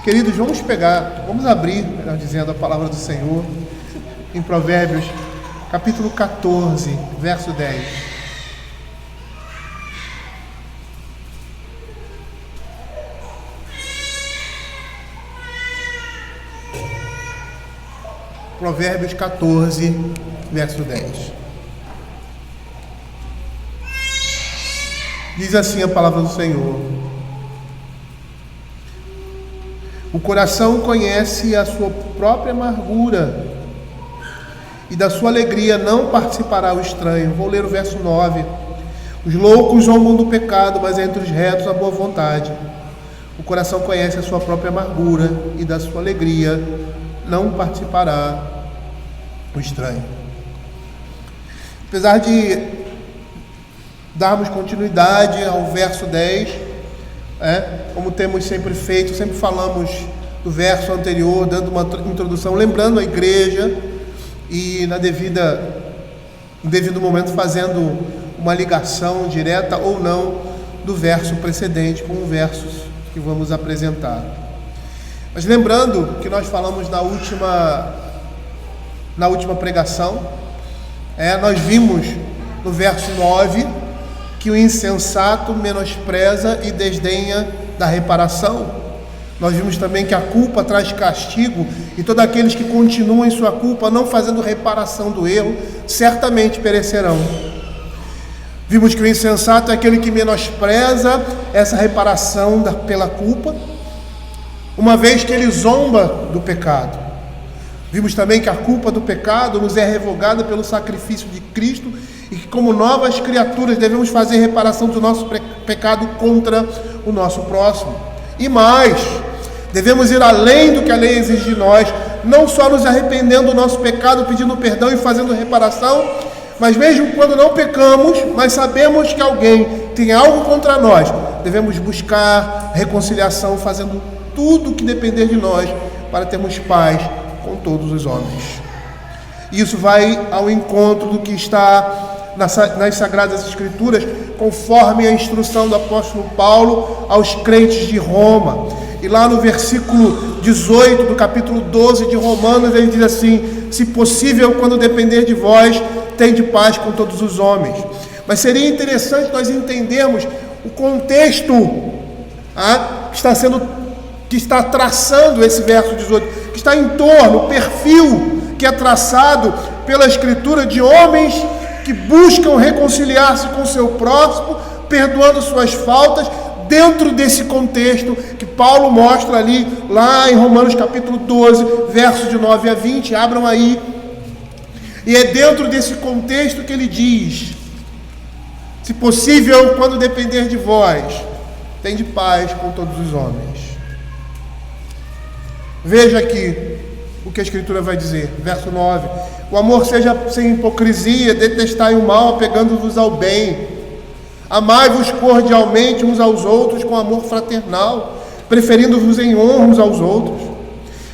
Queridos, vamos abrir, melhor dizendo, a palavra do Senhor em Provérbios, capítulo 14, verso 10. Provérbios 14, verso 10. Diz assim a palavra do Senhor: o coração conhece a sua própria amargura, e da sua alegria não participará o estranho. Vou ler o verso 9. Os loucos zombam do pecado, mas entre os retos a boa vontade. O coração conhece a sua própria amargura, e da sua alegria não participará o estranho. Apesar de darmos continuidade ao verso 10, como temos sempre feito, sempre falamos do verso anterior, dando uma introdução, lembrando a igreja e no devido momento fazendo uma ligação direta ou não do verso precedente com o verso que vamos apresentar. Mas lembrando que nós falamos na última pregação, nós vimos no verso 9 que o insensato menospreza e desdenha da reparação. Nós vimos também que a culpa traz castigo, e todos aqueles que continuam em sua culpa, não fazendo reparação do erro, certamente perecerão. Vimos que o insensato é aquele que menospreza essa reparação pela culpa, uma vez que ele zomba do pecado. Vimos também que a culpa do pecado nos é revogada pelo sacrifício de Cristo, e que como novas criaturas devemos fazer reparação do nosso pecado contra o nosso próximo. E mais, devemos ir além do que a lei exige de nós, não só nos arrependendo do nosso pecado, pedindo perdão e fazendo reparação, mas mesmo quando não pecamos, mas sabemos que alguém tem algo contra nós, devemos buscar reconciliação, fazendo tudo o que depender de nós para termos paz com todos os homens. Isso vai ao encontro do que está nas Sagradas Escrituras, conforme a instrução do apóstolo Paulo aos crentes de Roma. E lá no versículo 18 do capítulo 12 de Romanos, ele diz assim: se possível, quando depender de vós, tende paz com todos os homens. Mas seria interessante nós entendermos o contexto que está traçando esse verso 18, que está em torno, o perfil que é traçado pela Escritura de homens que buscam reconciliar-se com o seu próximo, perdoando suas faltas, dentro desse contexto que Paulo mostra ali, lá em Romanos capítulo 12, versos de 9 a 20, abram aí. E é dentro desse contexto que ele diz: se possível, quando depender de vós, tende paz com todos os homens. Veja aqui o que a Escritura vai dizer, verso 9: o amor seja sem hipocrisia, detestai o mal, apegando-vos ao bem. Amai-vos cordialmente uns aos outros com amor fraternal, preferindo-vos em honra uns aos outros.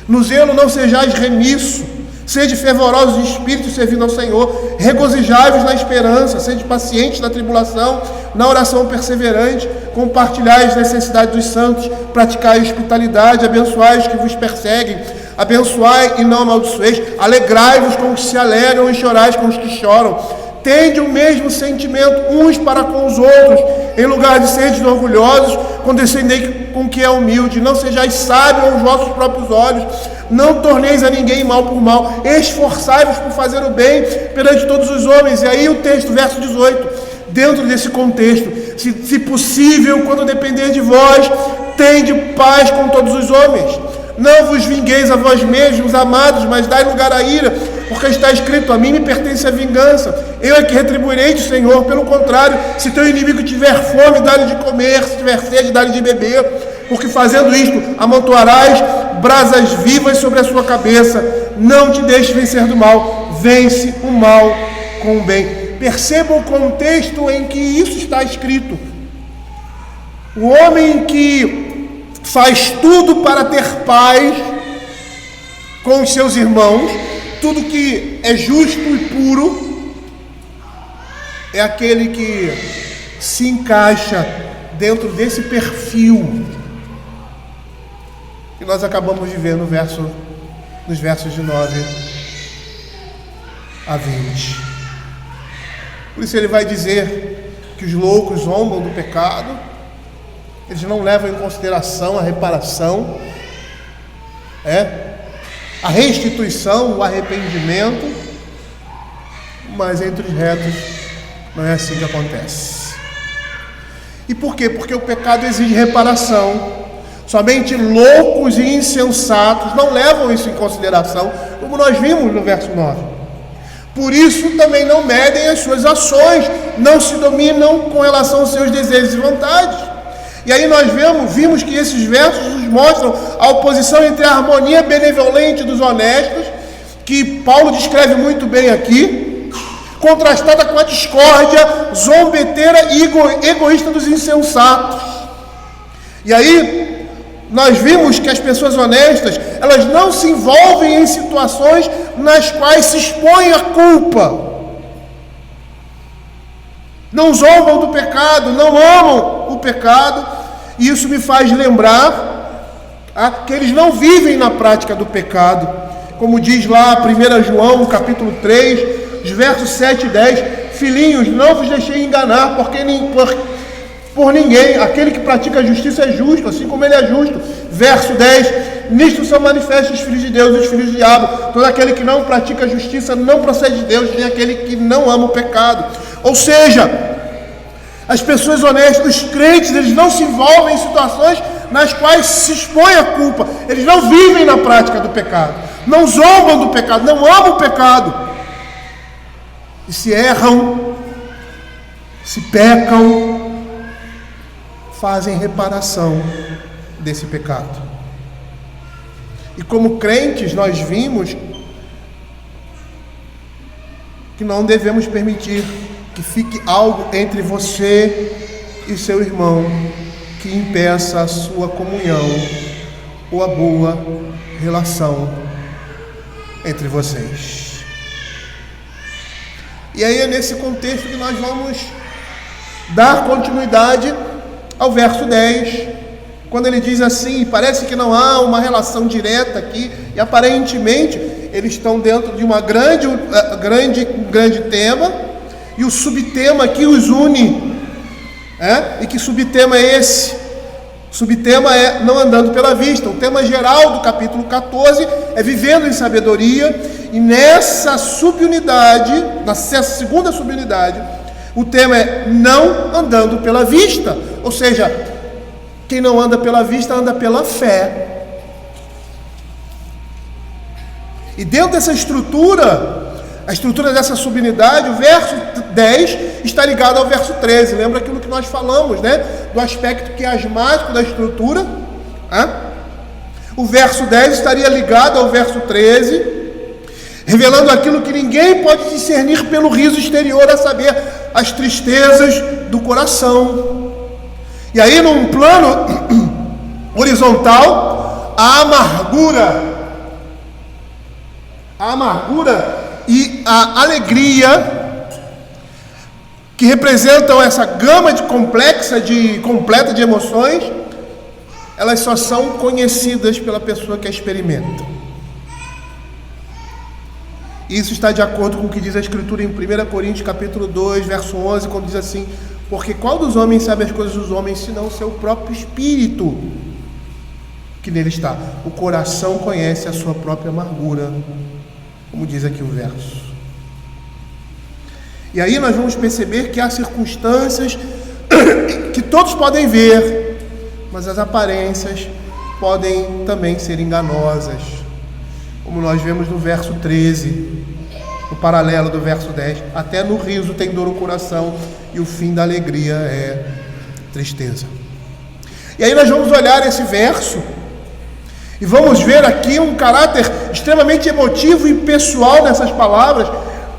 No zelo não sejais remisso, sede fervorosos de espírito, servindo ao Senhor. Regozijai-vos na esperança, sede pacientes na tribulação, na oração perseverante. Compartilhai as necessidades dos santos, praticai a hospitalidade, abençoai os que vos perseguem, abençoai e não amaldiçoeis, alegrai-vos com os que se alegram e chorais com os que choram. Tende o mesmo sentimento uns para com os outros, em lugar de seres orgulhosos, condescendei com o que é humilde. Não sejais sábios aos vossos próprios olhos, não torneis a ninguém mal por mal, esforçai-vos por fazer o bem perante todos os homens. E aí o texto, verso 18, dentro desse contexto: se possível, quando depender de vós, tende paz com todos os homens. Não vos vingueis a vós mesmos, amados, mas dai lugar à ira, porque está escrito: a mim me pertence a vingança, eu é que retribuirei do Senhor. Pelo contrário, se teu inimigo tiver fome, dá-lhe de comer, se tiver sede, dá-lhe de beber, porque fazendo isto, amontoarás brasas vivas sobre a sua cabeça. Não te deixes vencer do mal, vence o mal com o bem. Perceba o contexto em que isso está escrito. O homem que faz tudo para ter paz com os seus irmãos, tudo que é justo e puro, é aquele que se encaixa dentro desse perfil que nós acabamos de ver nos versos de 9 a 20. Por isso ele vai dizer que os loucos zombam do pecado, eles não levam em consideração a reparação, a restituição, o arrependimento, mas entre os retos não é assim que acontece. E por quê? Porque o pecado exige reparação. Somente loucos e insensatos não levam isso em consideração, como nós vimos no verso 9. Por isso também não medem as suas ações, não se dominam com relação aos seus desejos e vontades. E aí nós vimos que esses versos nos mostram a oposição entre a harmonia benevolente dos honestos, que Paulo descreve muito bem aqui, contrastada com a discórdia zombeteira e egoísta dos insensatos. E aí nós vimos que as pessoas honestas, elas não se envolvem em situações nas quais se expõe a culpa. Não zombam do pecado, não amam o pecado, e isso me faz lembrar que eles não vivem na prática do pecado. Como diz lá 1 João, capítulo 3, os versos 7 e 10, filhinhos, não vos deixei enganar, por ninguém, aquele que pratica a justiça é justo, assim como ele é justo. Verso 10, nisto são manifestos os filhos de Deus e os filhos do diabo. Todo aquele que não pratica a justiça não procede de Deus, nem aquele que não ama o pecado. Ou seja, as pessoas honestas, os crentes, eles não se envolvem em situações nas quais se expõe a culpa. Eles não vivem na prática do pecado, não zombam do pecado, não amam o pecado. E se erram, se pecam, fazem reparação desse pecado. E como crentes, nós vimos que não devemos permitir que fique algo entre você e seu irmão que impeça a sua comunhão ou a boa relação entre vocês. E aí é nesse contexto que nós vamos dar continuidade ao verso 10, quando ele diz assim: parece que não há uma relação direta aqui, e aparentemente eles estão dentro de uma grande tema, e o subtema aqui os une. E que subtema é esse? O subtema é não andando pela vista. O tema geral do capítulo 14 é vivendo em sabedoria, e nessa subunidade, nessa segunda subunidade, o tema é não andando pela vista. Ou seja, quem não anda pela vista, anda pela fé. E dentro dessa estrutura, a estrutura dessa subunidade, o verso 10 está ligado ao verso 13. Lembra aquilo que nós falamos, do aspecto quiasmático da estrutura? O verso 10 estaria ligado ao verso 13, revelando aquilo que ninguém pode discernir pelo riso exterior, a saber, as tristezas do coração. E aí, num plano horizontal, a amargura e a alegria, que representam essa gama completa de emoções, elas só são conhecidas pela pessoa que a experimenta. Isso está de acordo com o que diz a Escritura em 1 Coríntios capítulo 2, verso 11, quando diz assim: porque qual dos homens sabe as coisas dos homens, senão o seu próprio espírito que nele está? O coração conhece a sua própria amargura, como diz aqui o verso. E aí nós vamos perceber que há circunstâncias que todos podem ver, mas as aparências podem também ser enganosas, como nós vemos no verso 13, no paralelo do verso 10. Até no riso tem dor o coração, e o fim da alegria é tristeza. E aí nós vamos olhar esse verso e vamos ver aqui um caráter extremamente emotivo e pessoal nessas palavras.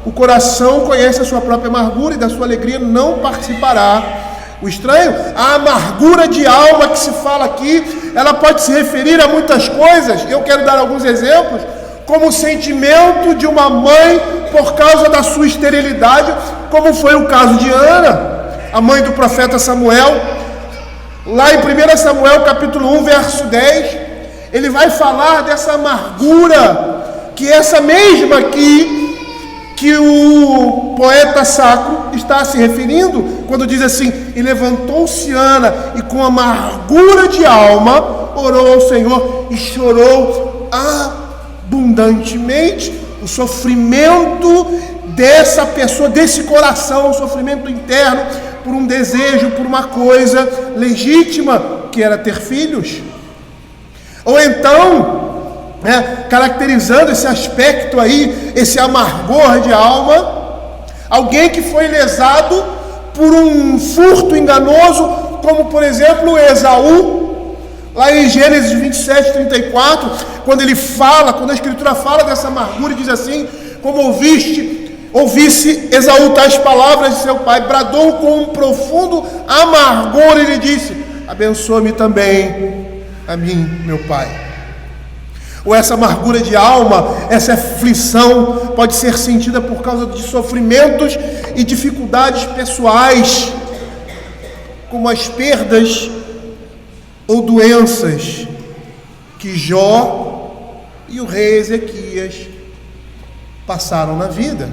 O coração conhece a sua própria amargura, e da sua alegria não participará o estranho. A amargura de alma que se fala aqui, ela pode se referir a muitas coisas. Eu quero dar alguns exemplos, como o sentimento de uma mãe por causa da sua esterilidade, como foi o caso de Ana, a mãe do profeta Samuel. Lá em 1 Samuel capítulo 1, verso 10, ele vai falar dessa amargura, que essa mesma aqui, que o poeta sacro está se referindo, quando diz assim: e levantou-se Ana, e com amargura de alma, orou ao Senhor, e chorou abundantemente. O sofrimento dessa pessoa, desse coração, o sofrimento interno, por um desejo, por uma coisa legítima, que era ter filhos. Ou então, caracterizando esse aspecto aí, esse amargor de alma, alguém que foi lesado por um furto enganoso, como por exemplo Esaú, lá em Gênesis 27, 34, quando a Escritura fala dessa amargura e diz assim: como ouvisse Esaú tais palavras de seu pai, bradou com um profundo amargor, e lhe disse: abençoa-me também a mim, meu pai. Ou essa amargura de alma, essa aflição pode ser sentida por causa de sofrimentos e dificuldades pessoais, como as perdas ou doenças que Jó e o rei Ezequias passaram na vida.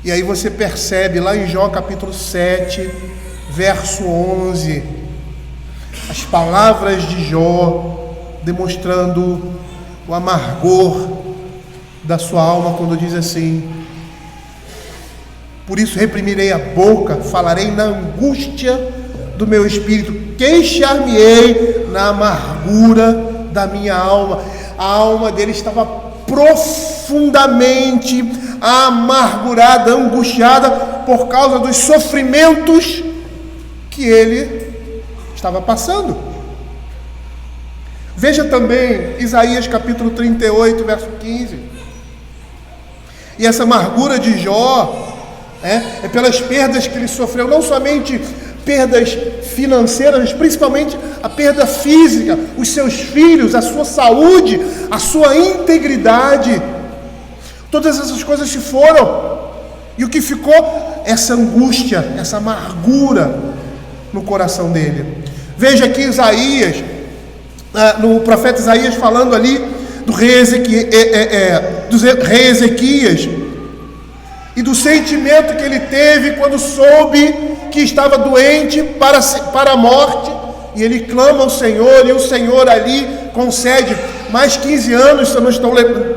E aí você percebe lá em Jó capítulo 7, verso 11, as palavras de Jó demonstrando o amargor da sua alma, quando diz assim: por isso reprimirei a boca, falarei na angústia do meu espírito, queixar-me-ei na amargura da minha alma. A alma dele estava profundamente amargurada, angustiada por causa dos sofrimentos que ele estava passando. Veja também Isaías capítulo 38, verso 15. E essa amargura de Jó é pelas perdas que ele sofreu, não somente perdas financeiras, mas principalmente a perda física, os seus filhos, a sua saúde, a sua integridade. Todas essas coisas se foram. E o que ficou? Essa angústia, essa amargura no coração dele. Veja aqui Isaías, no profeta Isaías, falando ali do rei Ezequias e do sentimento que ele teve quando soube que estava doente para a morte, e ele clama ao Senhor, e o Senhor ali concede mais 15 anos, se eu não estou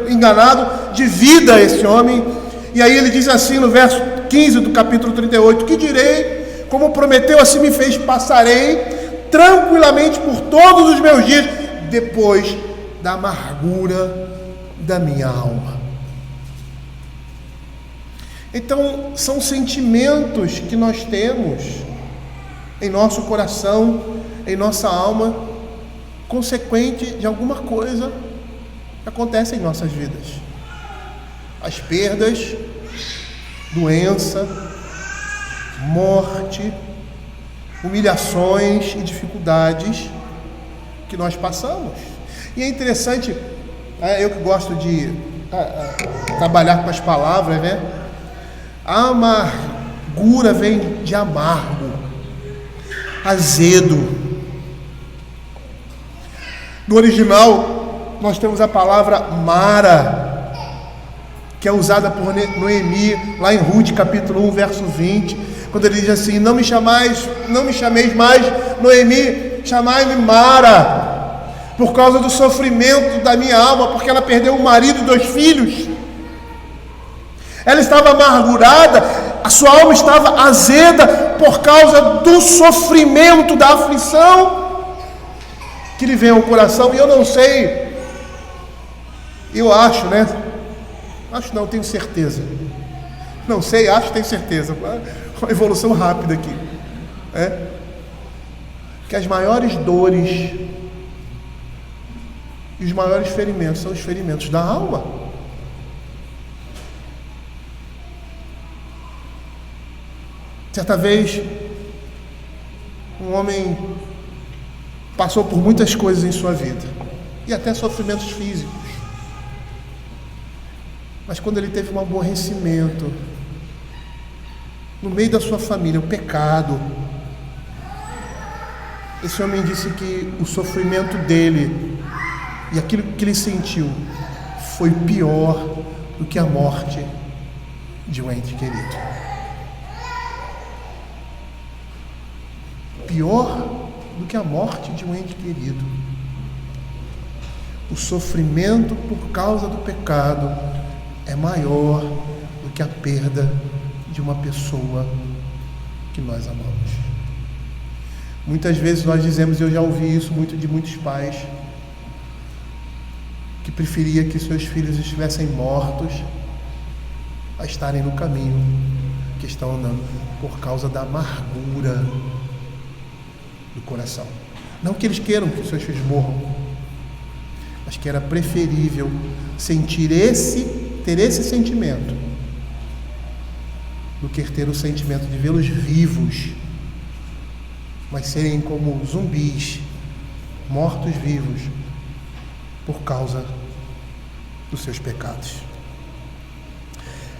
enganado, de vida a esse homem. E aí ele diz assim no verso 15 do capítulo 38: que direi? Como prometeu, assim me fez, passarei tranquilamente por todos os meus dias, depois da amargura da minha alma. Então, são sentimentos que nós temos em nosso coração, em nossa alma, consequente de alguma coisa que acontece em nossas vidas. As perdas, doença, morte, humilhações e dificuldades que nós passamos. E é interessante, eu que gosto de trabalhar com as palavras, né? A amargura vem de amargo, azedo. No original, nós temos a palavra mara, que é usada por Noemi, lá em Ruth, capítulo 1, verso 20, quando ele diz assim: não me chameis mais Noemi, chamai-me Mara, por causa do sofrimento da minha alma, porque ela perdeu um marido e 2 filhos. Ela estava amargurada, a sua alma estava azeda por causa do sofrimento, da aflição que lhe vem ao coração. E eu não sei, eu acho, né? Acho não, tenho certeza. Não sei, acho, tenho certeza. Uma evolução rápida aqui. Que as maiores dores e os maiores ferimentos são os ferimentos da alma. Certa vez, um homem passou por muitas coisas em sua vida, e até sofrimentos físicos. Mas quando ele teve um aborrecimento no meio da sua família, o pecado, esse homem disse que o sofrimento dele E aquilo que ele sentiu foi pior do que a morte de um ente querido. Pior do que a morte de um ente querido. O sofrimento por causa do pecado é maior do que a perda de uma pessoa que nós amamos. Muitas vezes nós dizemos, eu já ouvi isso muito de muitos pais, que preferia que seus filhos estivessem mortos a estarem no caminho que estão andando, por causa da amargura do coração. Não que eles queiram que seus filhos morram, mas que era preferível ter esse sentimento do que ter o sentimento de vê-los vivos, mas serem como zumbis, mortos-vivos, por causa dos seus pecados.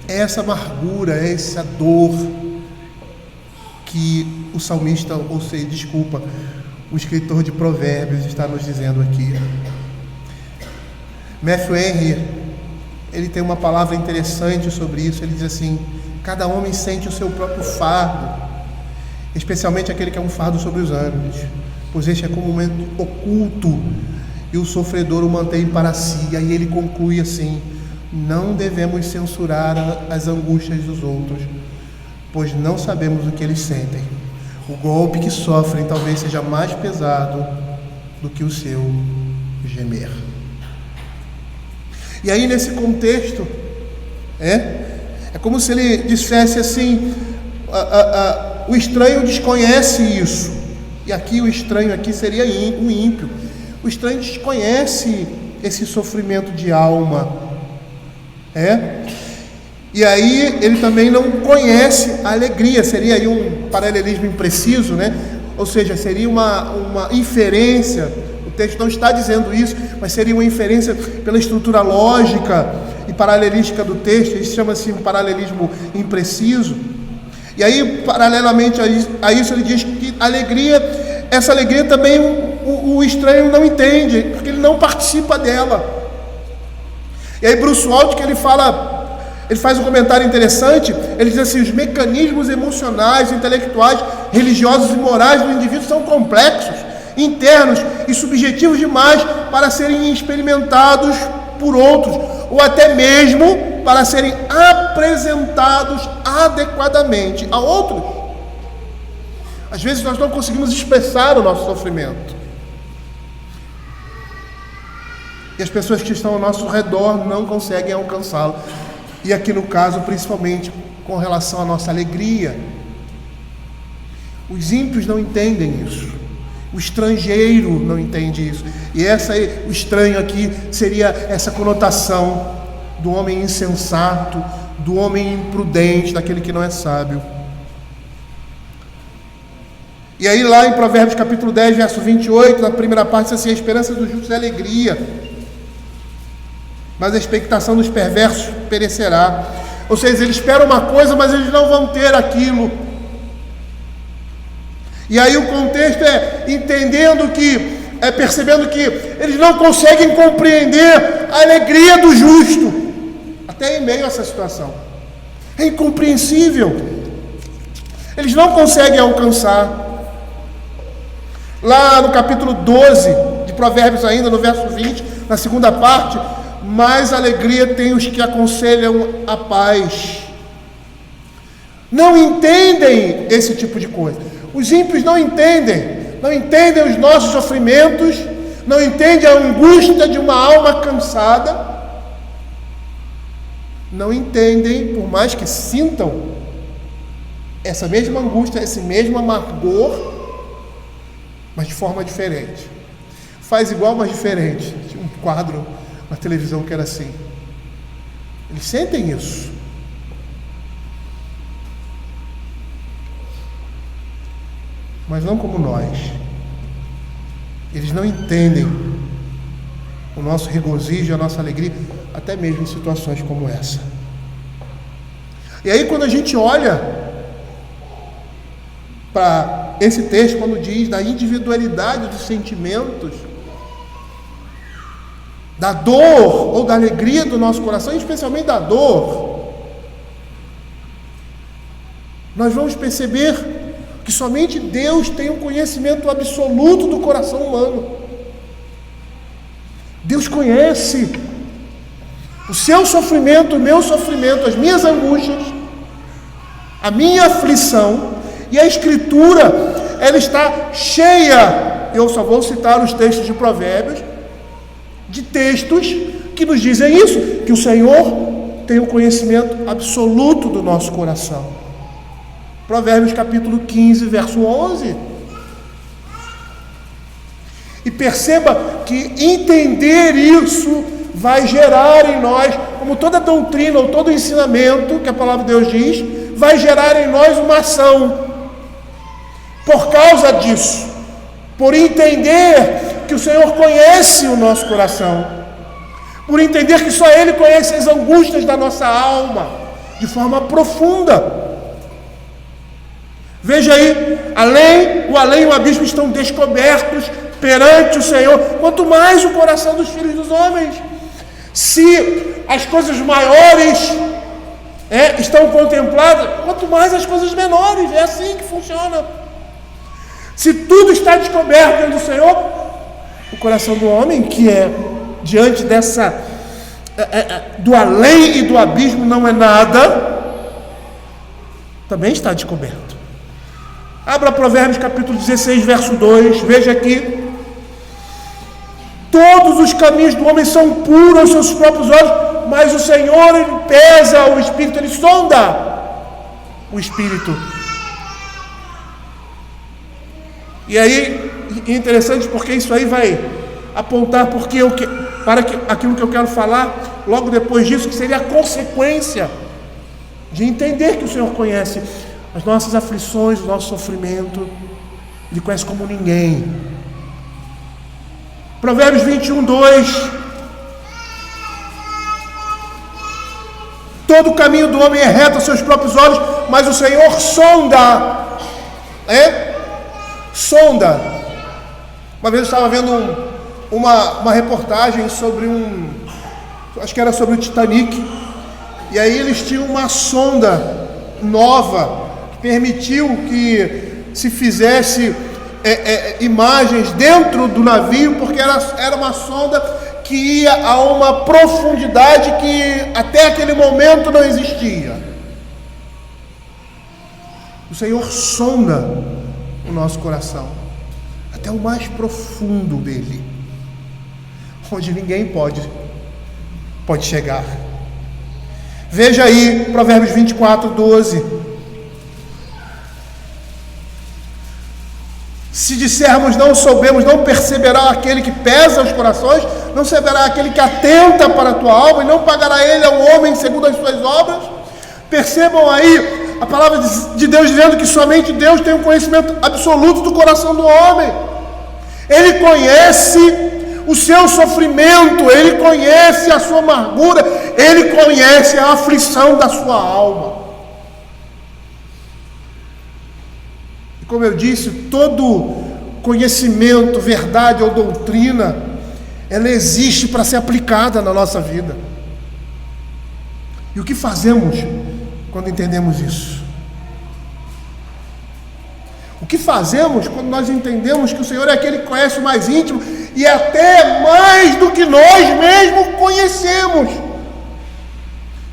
É essa amargura, é essa dor que o salmista, o escritor de Provérbios está nos dizendo aqui. Matthew Henry, ele tem uma palavra interessante sobre isso. Ele diz assim: cada homem sente o seu próprio fardo, especialmente aquele que é um fardo sobre os ânimos, pois este é comumente oculto e o sofredor o mantém para si. E aí ele conclui assim: não devemos censurar as angústias dos outros, pois não sabemos o que eles sentem. O golpe que sofrem talvez seja mais pesado do que o seu gemer. E aí, nesse contexto, é como se ele dissesse assim: o estranho desconhece isso. E aqui o estranho aqui seria o ímpio. O estranho desconhece esse sofrimento de alma. E aí ele também não conhece a alegria. Seria aí um paralelismo impreciso, Ou seja, seria uma inferência. O texto não está dizendo isso, mas seria uma inferência pela estrutura lógica e paralelística do texto. Isso chama-se um paralelismo impreciso. E aí, paralelamente a isso, ele diz que essa alegria também o estranho não entende, porque ele não participa dela. E aí Bruce Waltke, ele faz um comentário interessante. Ele diz assim: os mecanismos emocionais, intelectuais, religiosos e morais do indivíduo são complexos, internos e subjetivos demais para serem experimentados por outros, ou até mesmo para serem apresentados adequadamente a outros. Às vezes nós não conseguimos expressar o nosso sofrimento, e as pessoas que estão ao nosso redor não conseguem alcançá-lo. E aqui no caso, principalmente com relação à nossa alegria, os ímpios não entendem isso, o estrangeiro não entende isso. E o estranho aqui seria essa conotação do homem insensato, do homem imprudente, daquele que não é sábio. E aí lá em Provérbios capítulo 10, verso 28, na primeira parte, diz assim: a esperança dos justos é alegria, mas a expectação dos perversos perecerá. Ou seja, eles esperam uma coisa, mas eles não vão ter aquilo. E aí o contexto percebendo que eles não conseguem compreender a alegria do justo, até em meio a essa situação. É incompreensível. Eles não conseguem alcançar. Lá no capítulo 12 de Provérbios, ainda no verso 20, na segunda parte: mais alegria tem os que aconselham a paz. Não entendem esse tipo de coisa. Os ímpios não entendem os nossos sofrimentos, não entendem a angústia de uma alma cansada, não entendem, por mais que sintam essa mesma angústia, esse mesmo amargor, mas de forma diferente. Faz igual, mas diferente. Tinha um quadro na televisão que era assim. Eles sentem isso, mas não como nós. Eles não entendem o nosso regozijo, a nossa alegria, até mesmo em situações como essa. E aí, quando a gente olha para esse texto, quando diz da individualidade dos sentimentos, da dor ou da alegria do nosso coração, especialmente da dor, nós vamos perceber que somente Deus tem um conhecimento absoluto do coração humano. Deus conhece o seu sofrimento, o meu sofrimento, as minhas angústias, a minha aflição, e a Escritura, ela está cheia, eu só vou citar os textos de Provérbios, de textos que nos dizem isso, que o Senhor tem o conhecimento absoluto do nosso coração. Provérbios capítulo 15, verso 11. E perceba que entender isso vai gerar em nós, como toda doutrina ou todo ensinamento que a palavra de Deus diz, vai gerar em nós uma ação. Por causa disso, por entender que o Senhor conhece o nosso coração, por entender que só Ele conhece as angústias da nossa alma de forma profunda. Veja aí, o além e o abismo estão descobertos perante o Senhor, quanto mais o coração dos filhos dos homens. Se as coisas maiores estão contempladas, quanto mais as coisas menores. É assim que funciona. Se tudo está descoberto diante do Senhor, o coração do homem, que é diante do além e do abismo, não é nada, também está descoberto. Abra Provérbios capítulo 16, verso 2, veja aqui. Todos os caminhos do homem são puros aos seus próprios olhos, mas o Senhor, Ele pesa o espírito, Ele sonda o espírito. E aí, interessante, porque isso aí vai apontar para aquilo que eu quero falar logo depois disso, que seria a consequência de entender que o Senhor conhece as nossas aflições, o nosso sofrimento. Ele conhece como ninguém. Provérbios 21, 2. Todo o caminho do homem é reto aos seus próprios olhos, mas o Senhor sonda. Sonda. Uma vez eu estava vendo uma reportagem sobre acho que era sobre o Titanic, e aí eles tinham uma sonda nova que permitiu que se fizesse imagens dentro do navio, porque era uma sonda que ia a uma profundidade que até aquele momento não existia. O Senhor sonda o nosso coração até o mais profundo dele, onde ninguém pode chegar. Veja aí Provérbios 24, 12. Se dissermos não soubemos, não perceberá aquele que pesa os corações, não saberá aquele que atenta para a tua alma, e não pagará ele ao homem segundo as suas obras. Percebam aí a palavra de Deus dizendo que somente Deus tem um conhecimento absoluto do coração do homem. Ele conhece o seu sofrimento, Ele conhece a sua amargura, Ele conhece a aflição da sua alma. E como eu disse, todo conhecimento, verdade ou doutrina, ela existe para ser aplicada na nossa vida. E o que fazemos quando entendemos isso? O que fazemos quando nós entendemos que o Senhor é aquele que conhece o mais íntimo e até mais do que nós mesmos conhecemos?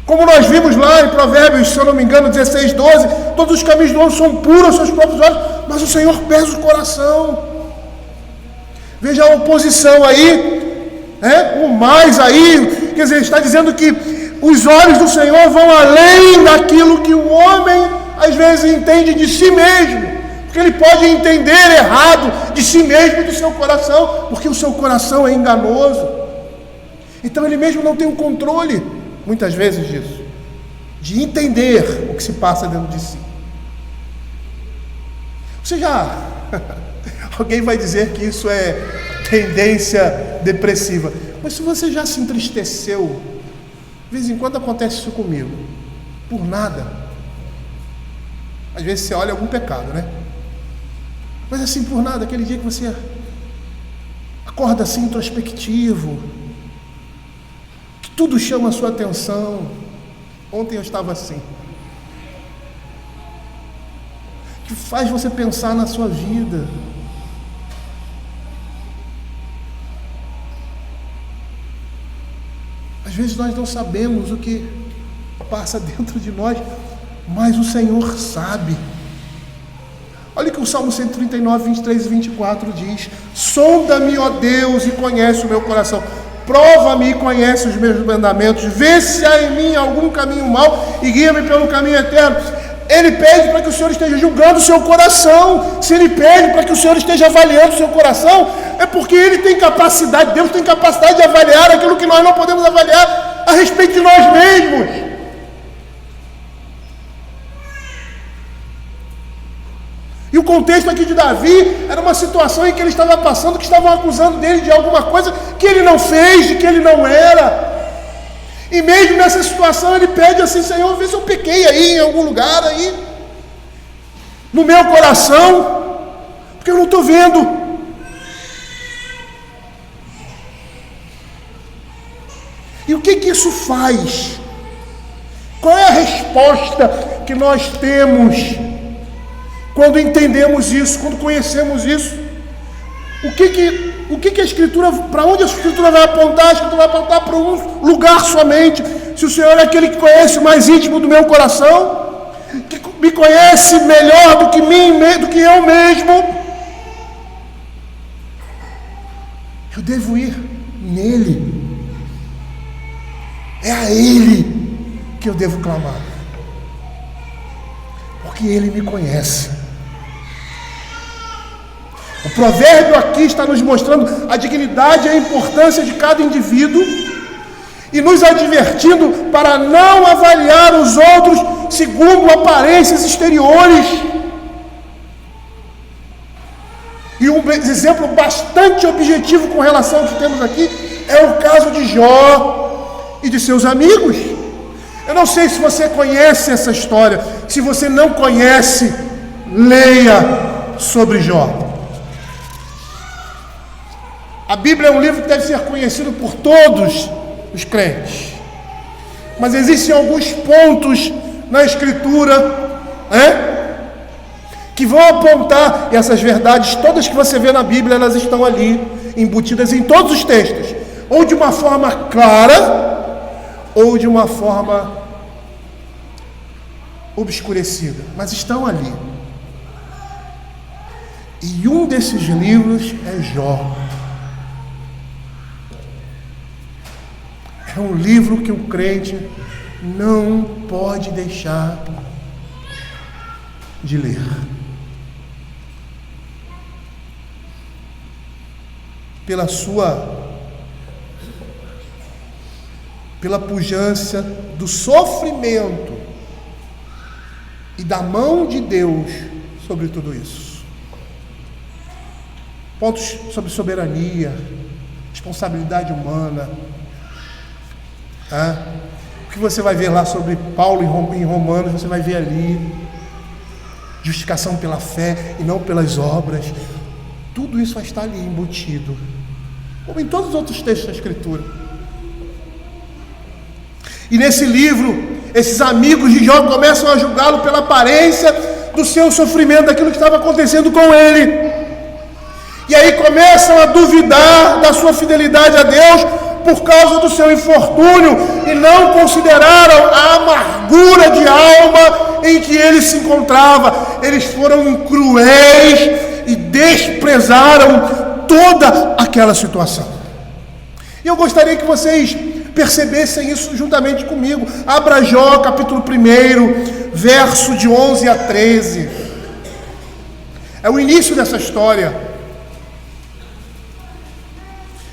Como nós vimos lá em Provérbios, se eu não me engano, 16, 12, todos os caminhos do homem são puros aos seus próprios olhos, mas o Senhor pesa o coração. Veja a oposição aí, o mais aí, quer dizer, ele está dizendo que os olhos do Senhor vão além daquilo que o homem às vezes entende de si mesmo. Porque ele pode entender errado de si mesmo e do seu coração, porque o seu coração é enganoso. Então ele mesmo não tem o controle, muitas vezes, disso, de entender o que se passa dentro de si. Você já... Alguém vai dizer que isso é tendência depressiva, mas se você já se entristeceu, de vez em quando acontece isso comigo, por nada. Às vezes você olha algum pecado, né? Mas assim, por nada, aquele dia que você acorda assim introspectivo, tudo chama a sua atenção. Ontem eu estava assim. Que faz você pensar na sua vida. Às vezes nós não sabemos o que passa dentro de nós, mas o Senhor sabe. Olha o que o Salmo 139, 23 e 24 diz: sonda-me, ó Deus, e conhece o meu coração. Prova-me e conhece os meus mandamentos. Vê se há em mim algum caminho mau e guia-me pelo caminho eterno. Ele pede para que o Senhor esteja julgando o seu coração. Se Ele pede para que o Senhor esteja avaliando o seu coração, é porque Ele tem capacidade, Deus tem capacidade de avaliar aquilo que nós não podemos avaliar a respeito de nós mesmos. E o contexto aqui de Davi era uma situação em que ele estava passando, que estavam acusando dele de alguma coisa que ele não fez, de que ele não era. E mesmo nessa situação ele pede assim: Senhor, vê se eu pequei aí em algum lugar aí, no meu coração, porque eu não estou vendo. E o que isso faz? Qual é a resposta que nós temos quando entendemos isso, quando conhecemos isso? O que a Escritura, para onde a Escritura vai apontar? A Escritura vai apontar para um lugar somente. Se o Senhor é aquele que conhece o mais íntimo do meu coração, que me conhece melhor do que eu mesmo, eu devo ir nele. É a Ele que eu devo clamar, porque Ele me conhece. O provérbio aqui está nos mostrando a dignidade e a importância de cada indivíduo e nos advertindo para não avaliar os outros segundo aparências exteriores. E um exemplo bastante objetivo com relação ao que temos aqui é o caso de Jó e de seus amigos. Eu não sei se você conhece essa história. Se você não conhece, leia sobre Jó. A Bíblia é um livro que deve ser conhecido por todos os crentes, mas existem alguns pontos na Escritura, que vão apontar, e essas verdades todas que você vê na Bíblia, elas estão ali, embutidas em todos os textos, ou de uma forma clara, ou de uma forma obscurecida, mas estão ali. E um desses livros é Jó. É um livro que o crente não pode deixar de ler. Pela pujança do sofrimento e da mão de Deus sobre tudo isso. Pontos sobre soberania, responsabilidade humana. O que você vai ver lá sobre Paulo em Romanos, você vai ver ali justificação pela fé e não pelas obras. Tudo isso vai estar ali embutido, como em todos os outros textos da Escritura. E nesse livro, esses amigos de Jó começam a julgá-lo pela aparência do seu sofrimento, daquilo que estava acontecendo com ele. E aí começam a duvidar da sua fidelidade a Deus por causa do seu infortúnio, e não consideraram a amargura de alma em que ele se encontrava. Eles foram cruéis e desprezaram toda aquela situação. E eu gostaria que vocês percebessem isso juntamente comigo. Abra Jó, capítulo 1, verso de 11 a 13. É o início dessa história.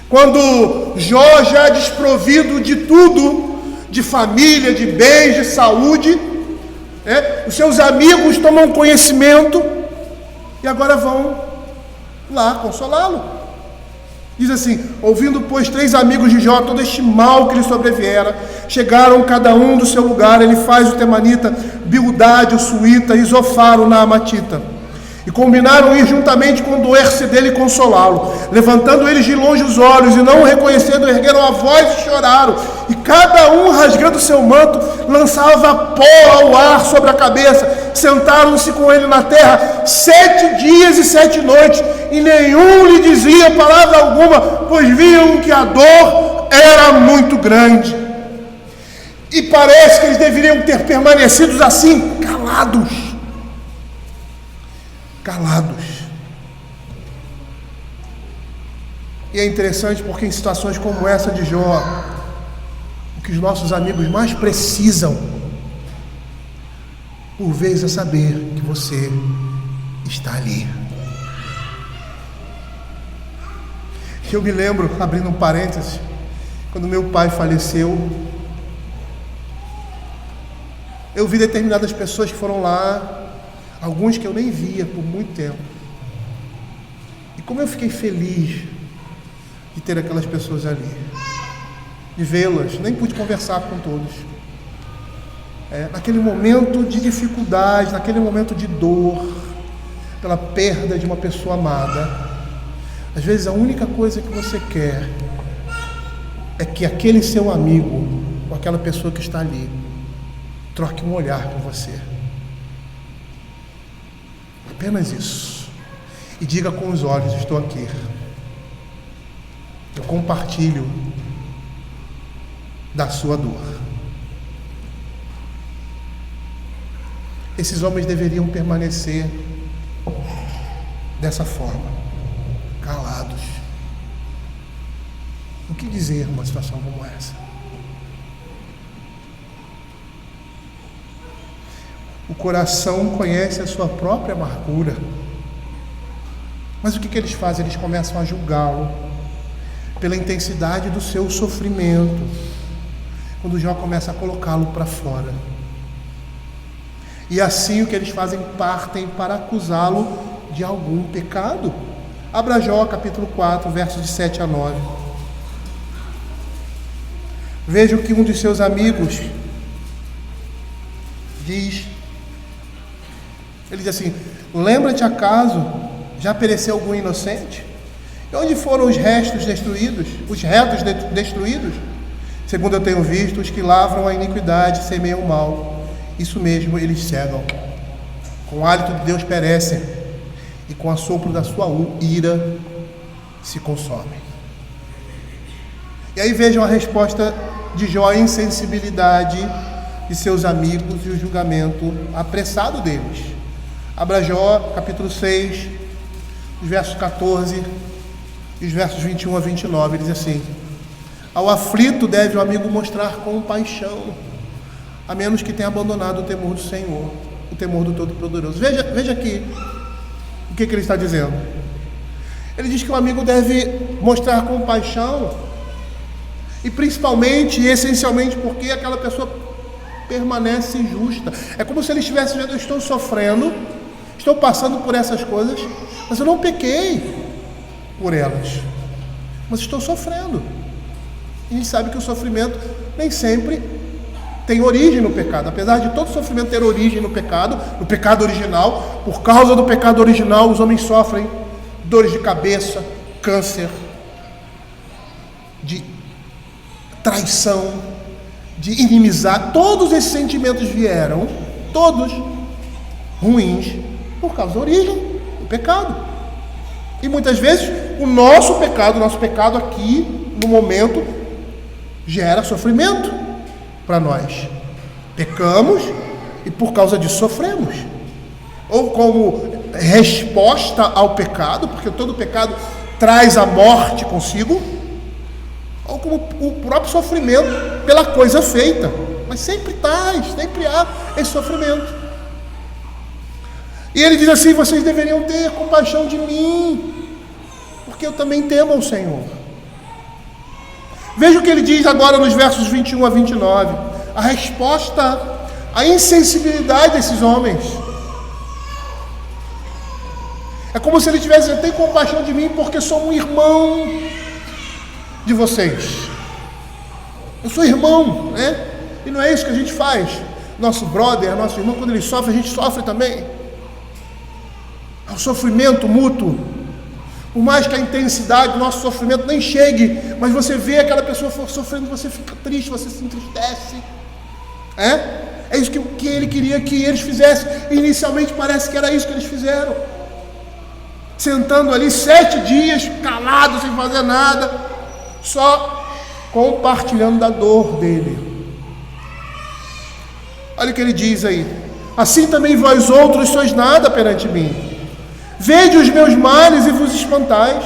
Quando Jó, já desprovido de tudo, de família, de bens, de saúde, os seus amigos tomam conhecimento e agora vão lá consolá-lo. Diz assim: ouvindo, pois, 3 amigos de Jó todo este mal que lhe sobreviera, chegaram cada um do seu lugar, ele faz o temanita, Bildade, o suíta, e Zofar, o naamatita. E combinaram ir juntamente condoer-se dele e consolá-lo. Levantando eles de longe os olhos e não o reconhecendo, ergueram a voz e choraram. E cada um, rasgando seu manto, lançava pó ao ar sobre a cabeça. Sentaram-se com ele na terra 7 dias e 7 noites, e nenhum lhe dizia palavra alguma, pois viam que a dor era muito grande. E parece que eles deveriam ter permanecido assim, calados. E é interessante porque em situações como essa de Jó, o que os nossos amigos mais precisam, por vezes, é saber que você está ali. Eu me lembro, abrindo um parênteses, quando meu pai faleceu, eu vi determinadas pessoas que foram lá, alguns que eu nem via por muito tempo. E como eu fiquei feliz de ter aquelas pessoas ali, de vê-las, nem pude conversar com todos. Naquele momento de dificuldade, naquele momento de dor, pela perda de uma pessoa amada, às vezes a única coisa que você quer é que aquele seu amigo, ou aquela pessoa que está ali, troque um olhar com você. Apenas isso. E diga com os olhos: estou aqui. Eu compartilho da sua dor. Esses homens deveriam permanecer dessa forma, calados. O que dizer numa situação como essa? O coração conhece a sua própria amargura. Mas o que eles fazem? Eles começam a julgá-lo pela intensidade do seu sofrimento. Quando Jó começa a colocá-lo para fora. E assim o que eles fazem? Partem para acusá-lo de algum pecado. Abra Jó capítulo 4, versos de 7 a 9. Veja o que um de seus amigos diz. Ele diz assim: lembra-te acaso, já pereceu algum inocente? E onde foram os restos destruídos, os retos destruídos? Segundo eu tenho visto, os que lavram a iniquidade semeiam o mal. Isso mesmo, eles cegam. Com o hálito de Deus perecem, e com o assopro da sua ira se consomem. E aí vejam a resposta de Jó, a insensibilidade de seus amigos e o julgamento apressado deles. Abra Jó, capítulo 6, os versos 14 e os versos 21 a 29, ele diz assim: ao aflito deve o amigo mostrar compaixão, a menos que tenha abandonado o temor do Senhor, o temor do Todo-Poderoso. Veja aqui o que ele está dizendo. Ele diz que o amigo deve mostrar compaixão, e principalmente e essencialmente porque aquela pessoa permanece justa. É como se ele estivesse dizendo: eu estou sofrendo, estou passando por essas coisas, mas eu não pequei por elas, mas estou sofrendo. E a gente sabe que o sofrimento nem sempre tem origem no pecado. Apesar de todo sofrimento ter origem no pecado original, por causa do pecado original, os homens sofrem dores de cabeça, câncer, de traição, de inimizade. Todos esses sentimentos vieram, todos ruins, por causa da origem do pecado. E muitas vezes o nosso pecado aqui, no momento, gera sofrimento para nós. Pecamos e por causa disso sofremos. Ou como resposta ao pecado, porque todo pecado traz a morte consigo, ou como o próprio sofrimento pela coisa feita. Mas sempre há esse sofrimento. E ele diz assim: vocês deveriam ter compaixão de mim, porque eu também temo ao Senhor. Veja o que ele diz agora nos versos 21 a 29. A resposta à insensibilidade desses homens. É como se ele tivesse dizendo: tem compaixão de mim porque sou um irmão de vocês. Eu sou irmão, né? E não é isso que a gente faz. Nosso brother, nosso irmão, quando ele sofre, a gente sofre também. ao sofrimento mútuo. Por mais que a intensidade do nosso sofrimento nem chegue, mas você vê aquela pessoa sofrendo, você fica triste, você se entristece. É isso que ele queria que eles fizessem. Inicialmente parece que era isso que eles fizeram. Sentando ali 7 dias, calados, sem fazer nada, só compartilhando da dor dele. Olha o que ele diz aí: assim também vós outros sois nada perante mim. Vede os meus males e vos espantais.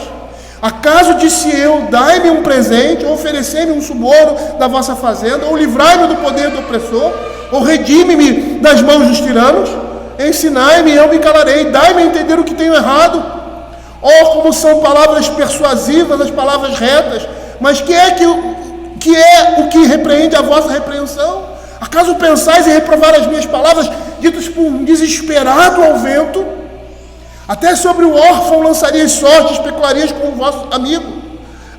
Acaso disse eu, dai-me um presente, ou oferecei-me um suborno da vossa fazenda, ou livrai-me do poder do opressor, ou redime-me das mãos dos tiranos? Ensinai-me e eu me calarei, dai-me a entender o que tenho errado. Oh, como são palavras persuasivas, as palavras retas, mas que é o que repreende a vossa repreensão? Acaso pensais em reprovar as minhas palavras, ditas por um desesperado ao vento? Até sobre o órfão lançarias sorte, especularias com o vosso amigo.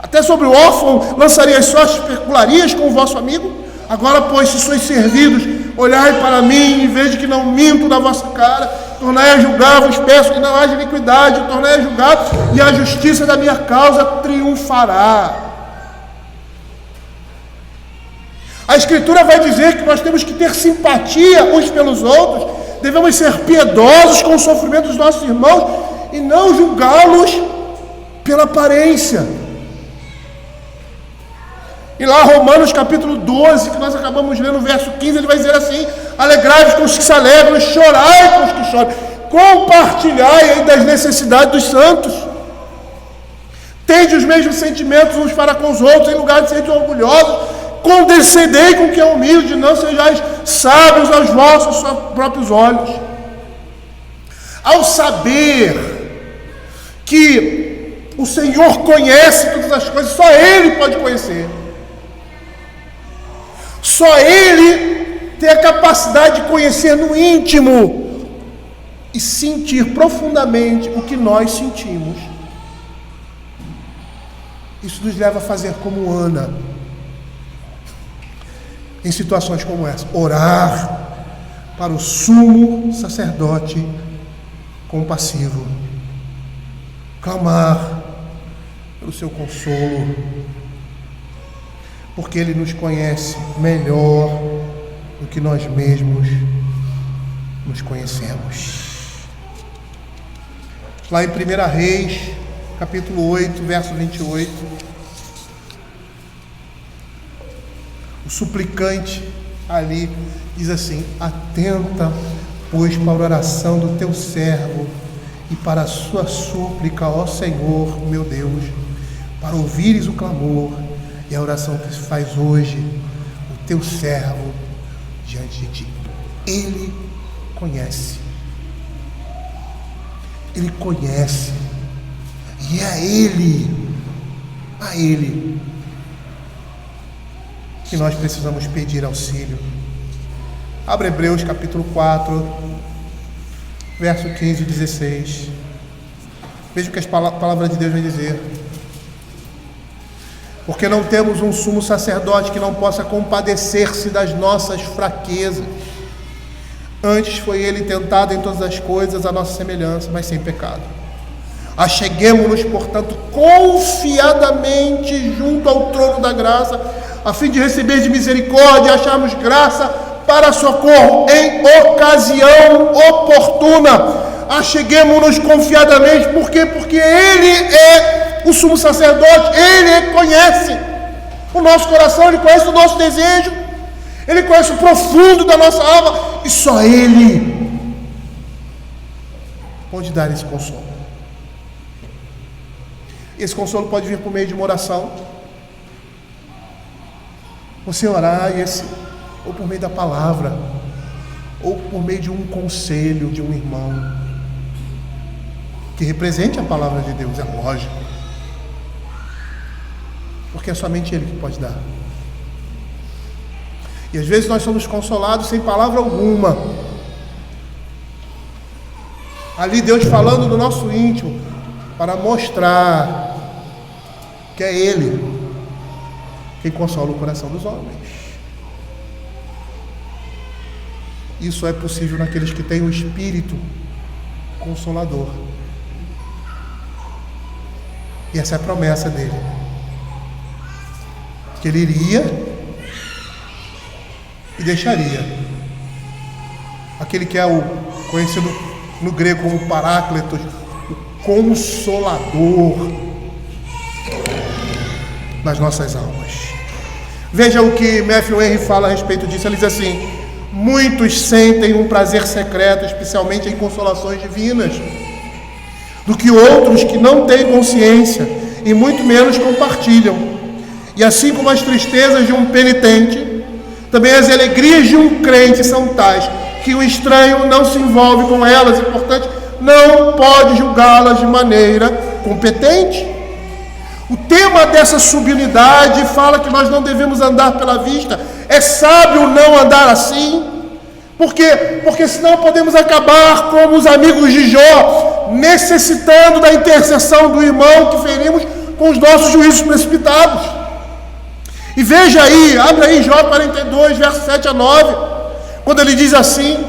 Até sobre o órfão lançarias sorte, especularias com o vosso amigo. Agora, pois, se sois servidos, olhai para mim e veja que não minto na vossa cara. Tornai a julgar-vos, peço que não haja iniquidade. Tornai a julgar e a justiça da minha causa triunfará. A Escritura vai dizer que nós temos que ter simpatia uns pelos outros. Devemos ser piedosos com o sofrimento dos nossos irmãos e não julgá-los pela aparência. E lá Romanos capítulo 12, que nós acabamos de ler no verso 15, ele vai dizer assim: alegrai-vos com os que se alegram e chorai com os que choram. Compartilhai aí das necessidades dos santos. Tende os mesmos sentimentos uns para com os outros, em lugar de serem orgulhosos. Condescendei com quem é humilde, não sejais sábios aos vossos próprios olhos. Ao saber que o Senhor conhece todas as coisas, só Ele pode conhecer. Só Ele tem a capacidade de conhecer no íntimo e sentir profundamente o que nós sentimos. Isso nos leva a fazer como Ana, em situações como essa: orar para o sumo sacerdote compassivo, clamar pelo seu consolo, porque Ele nos conhece melhor do que nós mesmos nos conhecemos. Lá em 1 Reis, capítulo 8, verso 28, o suplicante ali diz assim: atenta, pois, para a oração do teu servo e para a sua súplica, ó Senhor, meu Deus, para ouvires o clamor e a oração que se faz hoje o teu servo diante de ti. Ele conhece, Ele conhece, e é a Ele que nós precisamos pedir auxílio. Abre Hebreus capítulo 4, verso 15 e 16. Veja o que a palavra de Deus vai dizer: porque não temos um sumo sacerdote que não possa compadecer-se das nossas fraquezas. Antes foi Ele tentado em todas as coisas à nossa semelhança, mas sem pecado. Acheguemo-nos, portanto, confiadamente junto ao trono da graça, a fim de receber de misericórdia e acharmos graça para socorro em ocasião oportuna. Acheguemo-nos confiadamente, por quê? Porque Ele é o sumo sacerdote, Ele conhece o nosso coração, Ele conhece o nosso desejo, Ele conhece o profundo da nossa alma, e só Ele pode dar esse consolo. Esse consolo pode vir por meio de uma oração, você orar ou por meio da palavra, ou por meio de um conselho de um irmão que represente a palavra de Deus, é lógico, porque é somente Ele que pode dar. E às vezes nós somos consolados sem palavra alguma, ali Deus falando no nosso íntimo, para mostrar que é Ele quem consola o coração dos homens. Isso é possível naqueles que têm o Espírito Consolador. E essa é a promessa dele. Que ele iria e deixaria. Aquele que é o conhecido no grego como Paráclitos, o Consolador das nossas almas. Veja o que Matthew Henry fala a respeito disso. Ele diz assim: muitos sentem um prazer secreto, especialmente em consolações divinas, do que outros que não têm consciência e muito menos compartilham. E assim como as tristezas de um penitente, também as alegrias de um crente são tais que o estranho não se envolve com elas e, portanto, não pode julgá-las de maneira competente. O tema dessa subunidade fala que nós não devemos andar pela vista. É sábio não andar assim. Por quê? Porque senão podemos acabar como os amigos de Jó, necessitando da intercessão do irmão que ferimos com os nossos juízos precipitados. E veja aí, abre aí Jó 42, versos 7 a 9, quando ele diz assim: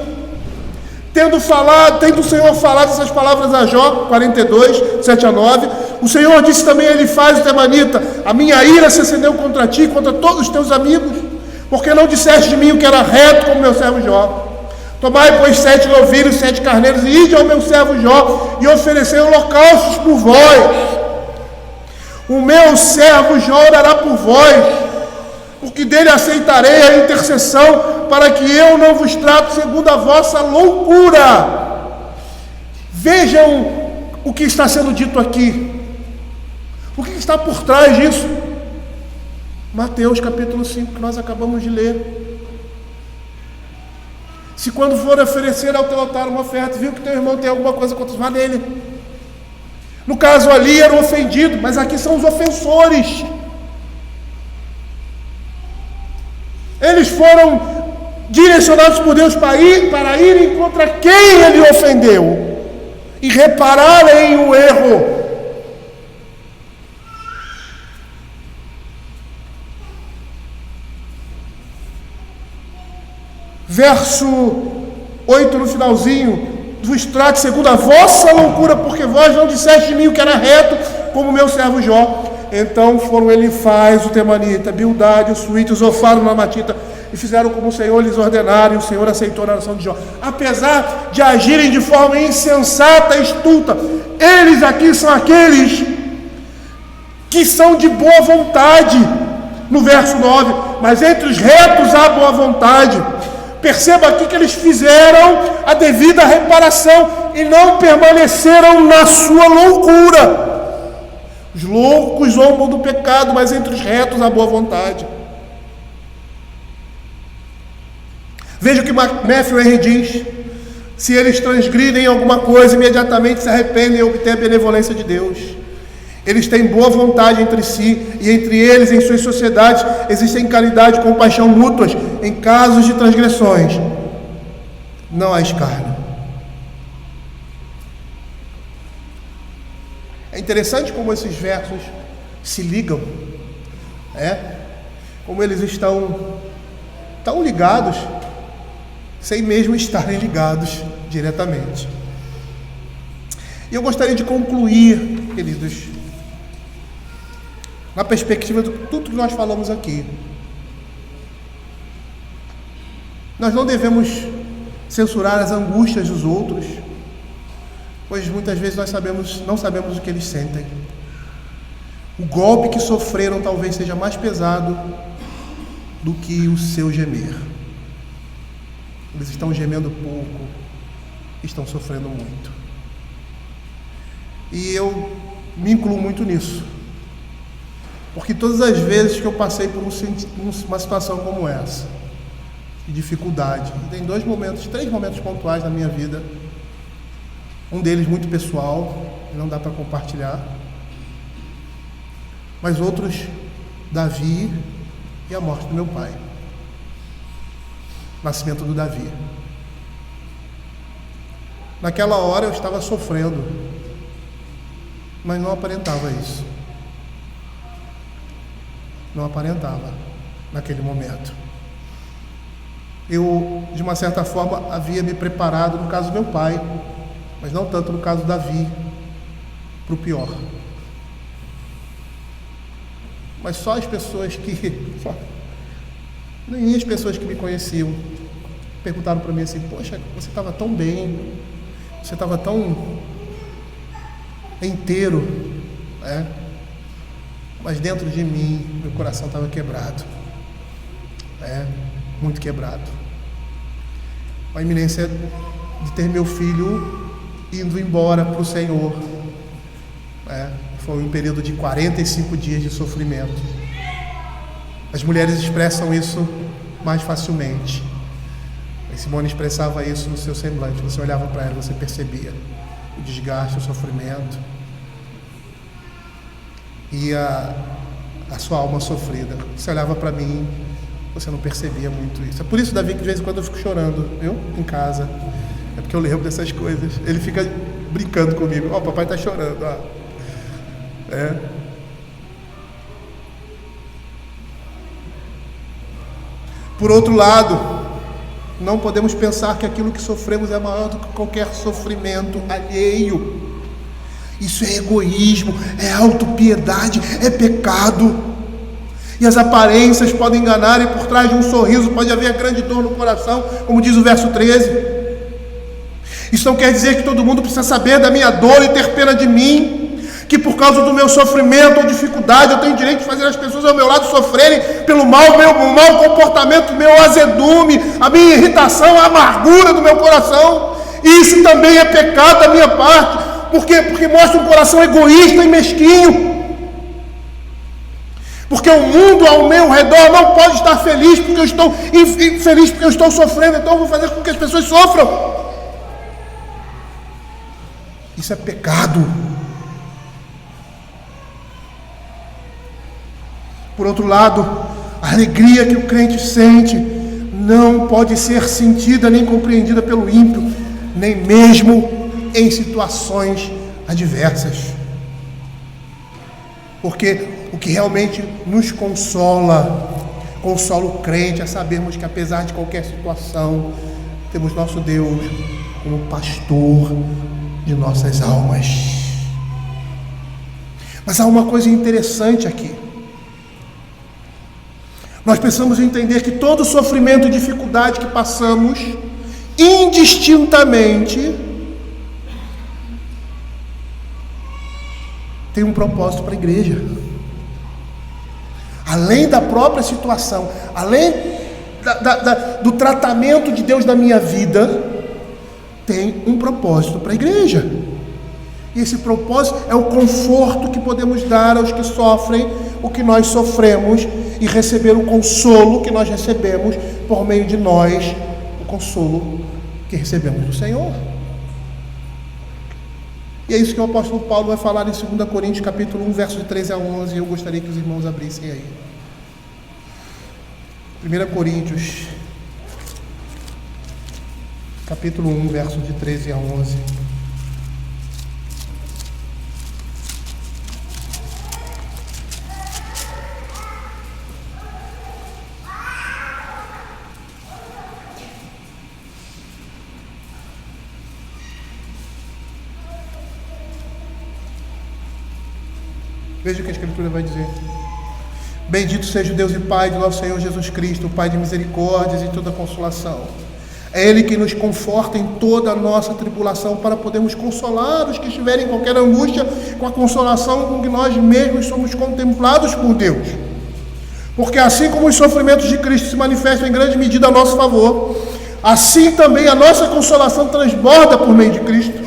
tendo o Senhor falado essas palavras a Jó, 42, 7 a 9, o Senhor disse também a Elifaz o temanita: a minha ira se acendeu contra ti, contra todos os teus amigos, porque não disseste de mim o que era reto como meu servo Jó. Tomai, pois, 7 novilhos, 7 carneiros, e ide ao meu servo Jó, e oferecei holocaustos por vós. O meu servo Jó orará por vós, porque dele aceitarei a intercessão, para que eu não vos trato segundo a vossa loucura. Vejam o que está sendo dito aqui. O que está por trás disso? Mateus capítulo 5, que nós acabamos de ler. Se quando for oferecer ao teu altar uma oferta, viu que teu irmão tem alguma coisa contra, vá nele. No caso ali era o ofendido, mas aqui são os ofensores. Eles foram direcionados por Deus para irem contra quem ele ofendeu e repararem o erro. Verso 8 no finalzinho: vos trate segundo a vossa loucura, porque vós não disseste de mim o que era reto, como meu servo Jó. Então foram Elifaz, o temanita, Bildade, o suíte, o Zofar, o namatita, e fizeram como o Senhor lhes ordenara, e o Senhor aceitou a oração de Jó. Apesar de agirem de forma insensata e estulta, eles aqui são aqueles que são de boa vontade, no verso 9, mas entre os retos há boa vontade. Perceba aqui que eles fizeram a devida reparação e não permaneceram na sua loucura. Os loucos zombam do pecado, mas entre os retos há boa vontade. Veja o que Matthew Henry diz: se eles transgridem alguma coisa, imediatamente se arrependem e obtêm a benevolência de Deus. Eles têm boa vontade entre si, e entre eles, em suas sociedades, existem caridade e compaixão mútuas. Em casos de transgressões, não há escárnio. É interessante como esses versos se ligam, como eles estão tão ligados, sem mesmo estarem ligados diretamente. E eu gostaria de concluir, queridos, na perspectiva de tudo que nós falamos aqui. Nós não devemos censurar as angústias dos outros, pois muitas vezes nós não sabemos o que eles sentem. O golpe que sofreram talvez seja mais pesado do que o seu gemer. Eles estão gemendo pouco, estão sofrendo muito. E eu me incluo muito nisso, porque todas as vezes que eu passei por uma situação como essa, de dificuldade, e tem 3 momentos pontuais na minha vida, um deles muito pessoal, não dá para compartilhar, mas outros, Davi e a morte do meu pai, nascimento do Davi. Naquela hora eu estava sofrendo, mas não aparentava isso. Não aparentava naquele momento. Eu, de uma certa forma, havia me preparado no caso do meu pai, mas não tanto no caso do Davi, para o pior. mas só as pessoas nem as pessoas que me conheciam perguntaram para mim assim: poxa, você estava tão bem, você estava tão inteiro, né? Mas dentro de mim, meu coração estava quebrado, muito quebrado. A iminência de ter meu filho indo embora para o Senhor, foi um período de 45 dias de sofrimento. As mulheres expressam isso mais facilmente. A Simone expressava isso no seu semblante. Você olhava para ela, você percebia o desgaste, o sofrimento e a sua alma sofrida. Você olhava para mim, você não percebia muito isso. É por isso, Davi, que de vez em quando eu fico chorando, em casa. É porque eu lembro dessas coisas. Ele fica brincando comigo: o papai está chorando. Por outro lado, não podemos pensar que aquilo que sofremos é maior do que qualquer sofrimento alheio. Isso é egoísmo, é autopiedade, é pecado. E as aparências podem enganar, e por trás de um sorriso pode haver grande dor no coração, como diz o verso 13. Isso não quer dizer que todo mundo precisa saber da minha dor e ter pena de mim, que por causa do meu sofrimento ou dificuldade eu tenho direito de fazer as pessoas ao meu lado sofrerem pelo mau comportamento, meu azedume, a minha irritação, a amargura do meu coração. Isso também é pecado da minha parte. Por quê? Porque mostra um coração egoísta e mesquinho. Porque o mundo ao meu redor não pode estar feliz porque eu estou infeliz, porque eu estou sofrendo, então eu vou fazer com que as pessoas sofram. Isso é pecado. Por outro lado, a alegria que o crente sente não pode ser sentida nem compreendida pelo ímpio, nem mesmo em situações adversas. Porque o que realmente nos consola o crente, é sabermos que apesar de qualquer situação, temos nosso Deus como pastor de nossas almas. Mas há uma coisa interessante aqui. Nós precisamos entender que todo sofrimento e dificuldade que passamos, indistintamente, tem um propósito para a igreja. Além da própria situação, além do tratamento de Deus na minha vida, tem um propósito para a igreja. E esse propósito é o conforto que podemos dar aos que sofrem o que nós sofremos e receber o consolo que nós recebemos por meio de nós, o consolo que recebemos do Senhor. E é isso que o apóstolo Paulo vai falar em 2 Coríntios capítulo 1, versos de 13 a 11, e eu gostaria que os irmãos abrissem aí. 1 Coríntios capítulo 1, versos de 13 a 11. Veja o que a Escritura vai dizer. Bendito seja o Deus e Pai de nosso Senhor Jesus Cristo, o Pai de misericórdias e toda consolação. É Ele que nos conforta em toda a nossa tribulação, para podermos consolar os que estiverem em qualquer angústia, com a consolação com que nós mesmos somos contemplados por Deus. Porque assim como os sofrimentos de Cristo se manifestam em grande medida a nosso favor, assim também a nossa consolação transborda por meio de Cristo.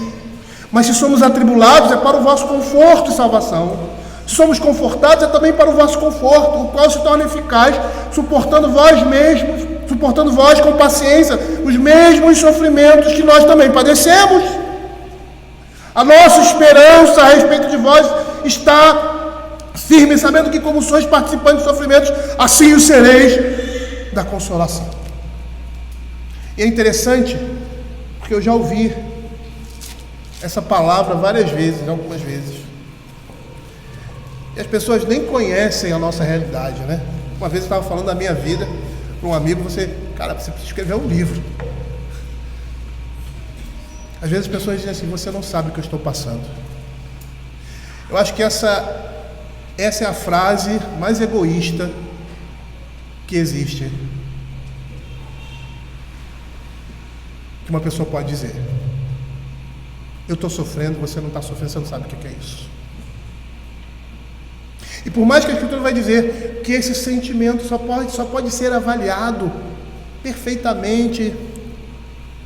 Mas se somos atribulados, é para o vosso conforto e salvação. Se somos confortados, é também para o vosso conforto, o qual se torna eficaz, suportando vós com paciência os mesmos sofrimentos que nós também padecemos. A nossa esperança a respeito de vós está firme, sabendo que como sois participantes de sofrimentos, assim o sereis da consolação. E é interessante, porque eu já ouvi essa palavra várias vezes, algumas vezes. E as pessoas nem conhecem a nossa realidade, né? Uma vez eu estava falando da minha vida para um amigo, você precisa escrever um livro. Às vezes as pessoas dizem assim: você não sabe o que eu estou passando. Eu acho que essa Essa é a frase mais egoísta que existe, que uma pessoa pode dizer. Eu estou sofrendo, você não está sofrendo, você não sabe o que é isso. E por mais que a Escritura vai dizer que esse sentimento só pode ser avaliado perfeitamente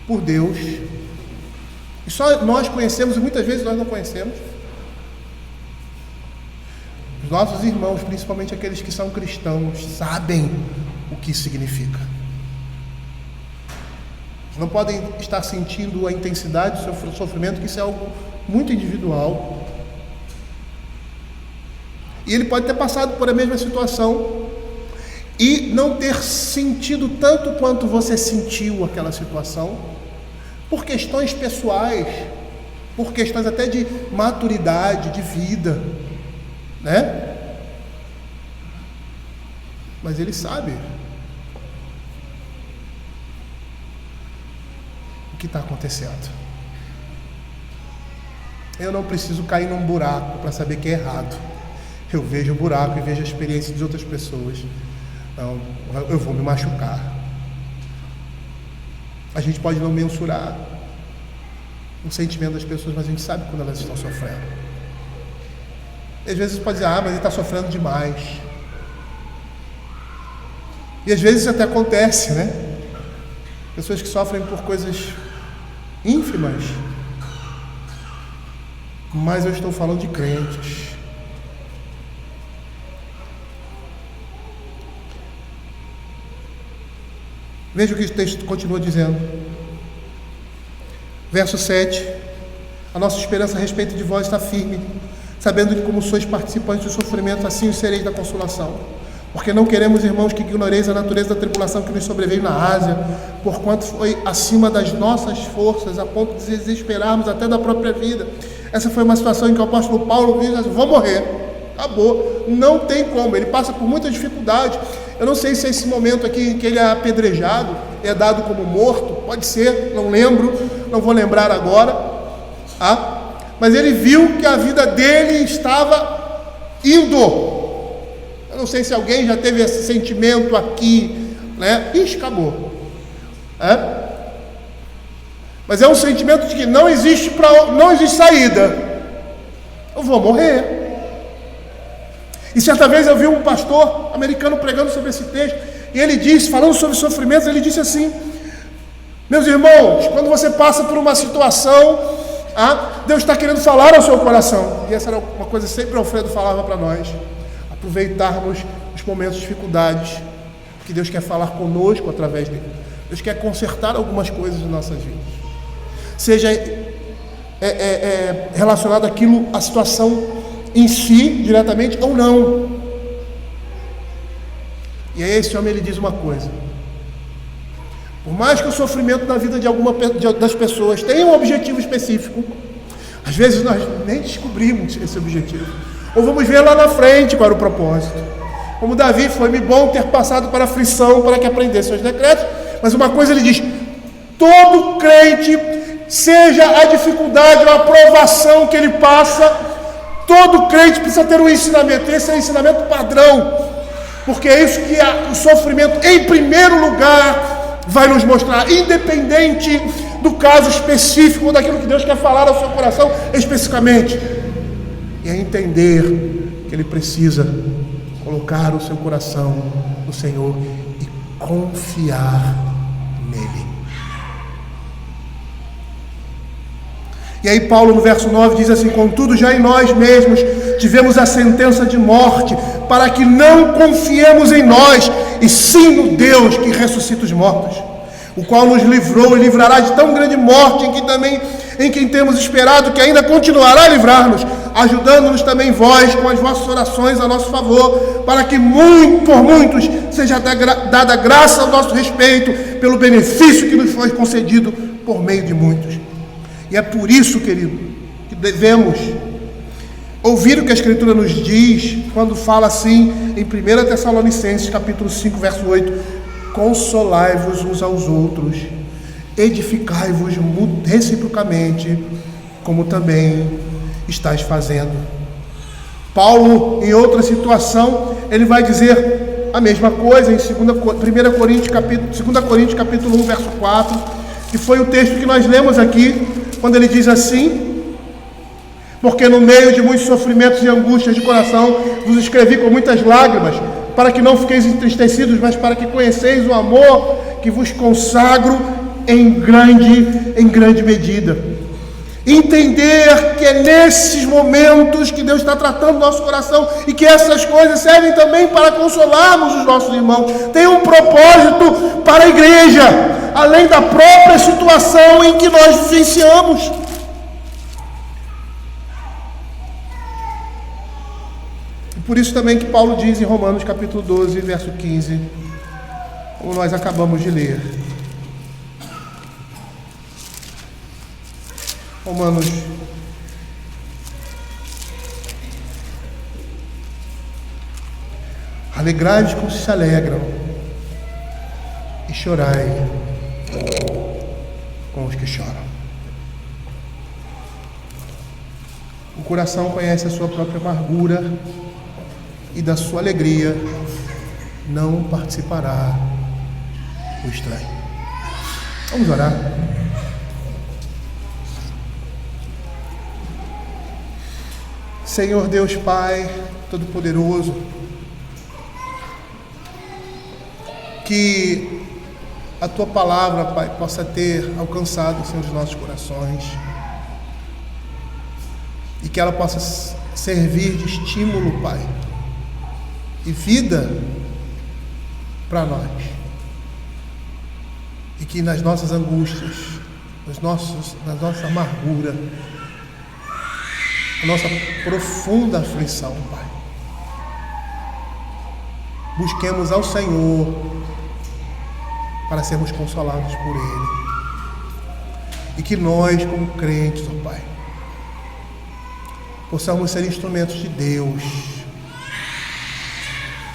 por Deus, e só nós conhecemos, e muitas vezes nós não conhecemos, os nossos irmãos, principalmente aqueles que são cristãos, sabem o que isso significa. Não podem estar sentindo a intensidade do seu sofrimento, que isso é algo muito individual. E ele pode ter passado por a mesma situação e não ter sentido tanto quanto você sentiu aquela situação, por questões pessoais, por questões até de maturidade, de vida, né? Mas ele sabe o que está acontecendo. Eu não preciso cair num buraco para saber que é errado. Eu vejo o buraco e vejo a experiência de outras pessoas. Então, eu vou me machucar. A gente pode não mensurar o sentimento das pessoas, mas a gente sabe quando elas estão sofrendo. E às vezes você pode dizer, mas ele está sofrendo demais. E às vezes isso até acontece, né? Pessoas que sofrem por coisas ínfimas. Mas eu estou falando de crentes. Veja o que o texto continua dizendo. Verso 7. A nossa esperança a respeito de vós está firme, sabendo que como sois participantes do sofrimento, assim os sereis da consolação. Porque não queremos, irmãos, que ignoreis a natureza da tribulação que nos sobreveio na Ásia, porquanto foi acima das nossas forças, a ponto de desesperarmos até da própria vida. Essa foi uma situação em que o apóstolo Paulo diz, vou morrer, acabou, não tem como, ele passa por muita dificuldade. Eu não sei se esse momento aqui em que ele é apedrejado, é dado como morto, pode ser, não lembro, não vou lembrar agora, mas ele viu que a vida dele estava indo. Eu não sei se alguém já teve esse sentimento aqui, né? Ixi, acabou. Mas é um sentimento de que não existe saída. Eu vou morrer. E certa vez eu vi um pastor americano pregando sobre esse texto, e ele disse, falando sobre sofrimentos, ele disse assim: meus irmãos, quando você passa por uma situação, Deus está querendo falar ao seu coração. E essa era uma coisa que sempre o Alfredo falava para nós, aproveitarmos os momentos de dificuldades, que Deus quer falar conosco através dele. Deus quer consertar algumas coisas em nossas vidas, seja relacionado àquilo, à situação em si, diretamente ou não. E aí esse homem, ele diz uma coisa: por mais que o sofrimento na vida das pessoas tenha um objetivo específico, às vezes nós nem descobrimos esse objetivo, ou vamos ver lá na frente qual era o propósito. Como Davi, foi-me bom ter passado para a aflição, para que aprendesse os decretos. Mas uma coisa ele diz: todo crente, seja a dificuldade ou a provação que ele passa, todo crente precisa ter um ensinamento. Esse é o ensinamento padrão, porque é isso que o sofrimento, em primeiro lugar, vai nos mostrar, independente do caso específico ou daquilo que Deus quer falar ao seu coração especificamente. E é entender que ele precisa colocar o seu coração no Senhor e confiar nele. E aí Paulo no verso 9 diz assim: contudo já em nós mesmos tivemos a sentença de morte, para que não confiemos em nós, e sim no Deus que ressuscita os mortos, o qual nos livrou e livrará de tão grande morte, em quem temos esperado que ainda continuará a livrar-nos, ajudando-nos também vós com as vossas orações a nosso favor, para que por muitos seja dada graça ao nosso respeito, pelo benefício que nos foi concedido por meio de muitos. E é por isso, querido, que devemos ouvir o que a Escritura nos diz, quando fala assim, em 1 Tessalonicenses, capítulo 5, verso 8, consolai-vos uns aos outros, edificai-vos reciprocamente, como também estáis fazendo. Paulo, em outra situação, ele vai dizer a mesma coisa em 2 Coríntios capítulo 1, verso 4, que foi o texto que nós lemos aqui, quando ele diz assim: porque no meio de muitos sofrimentos e angústias de coração vos escrevi com muitas lágrimas, para que não fiqueis entristecidos, mas para que conheceis o amor que vos consagro em grande medida. Entender que é nesses momentos que Deus está tratando o nosso coração, e que essas coisas servem também para consolarmos os nossos irmãos. Tem um propósito para a igreja, além da própria situação em que nós vivenciamos. E por isso também que Paulo diz em Romanos capítulo 12, verso 15, como nós acabamos de ler. Romanos alegrai-vos com os que se alegram e chorai com os que choram. O coração conhece a sua própria amargura, e da sua alegria não participará o estranho. Vamos orar. Senhor Deus Pai Todo-Poderoso, que a Tua palavra, Pai, possa ter alcançado, Senhor, os nossos corações, e que ela possa servir de estímulo, Pai, e vida para nós, e que nas nossas angústias, na nossa amargura, a nossa profunda aflição, Pai, busquemos ao Senhor para sermos consolados por Ele, e que nós, como crentes, ó Pai, possamos ser instrumentos de Deus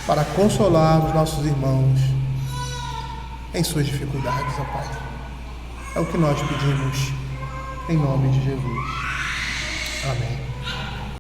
para consolar os nossos irmãos em suas dificuldades, ó Pai. É o que nós pedimos em nome de Jesus. Amém.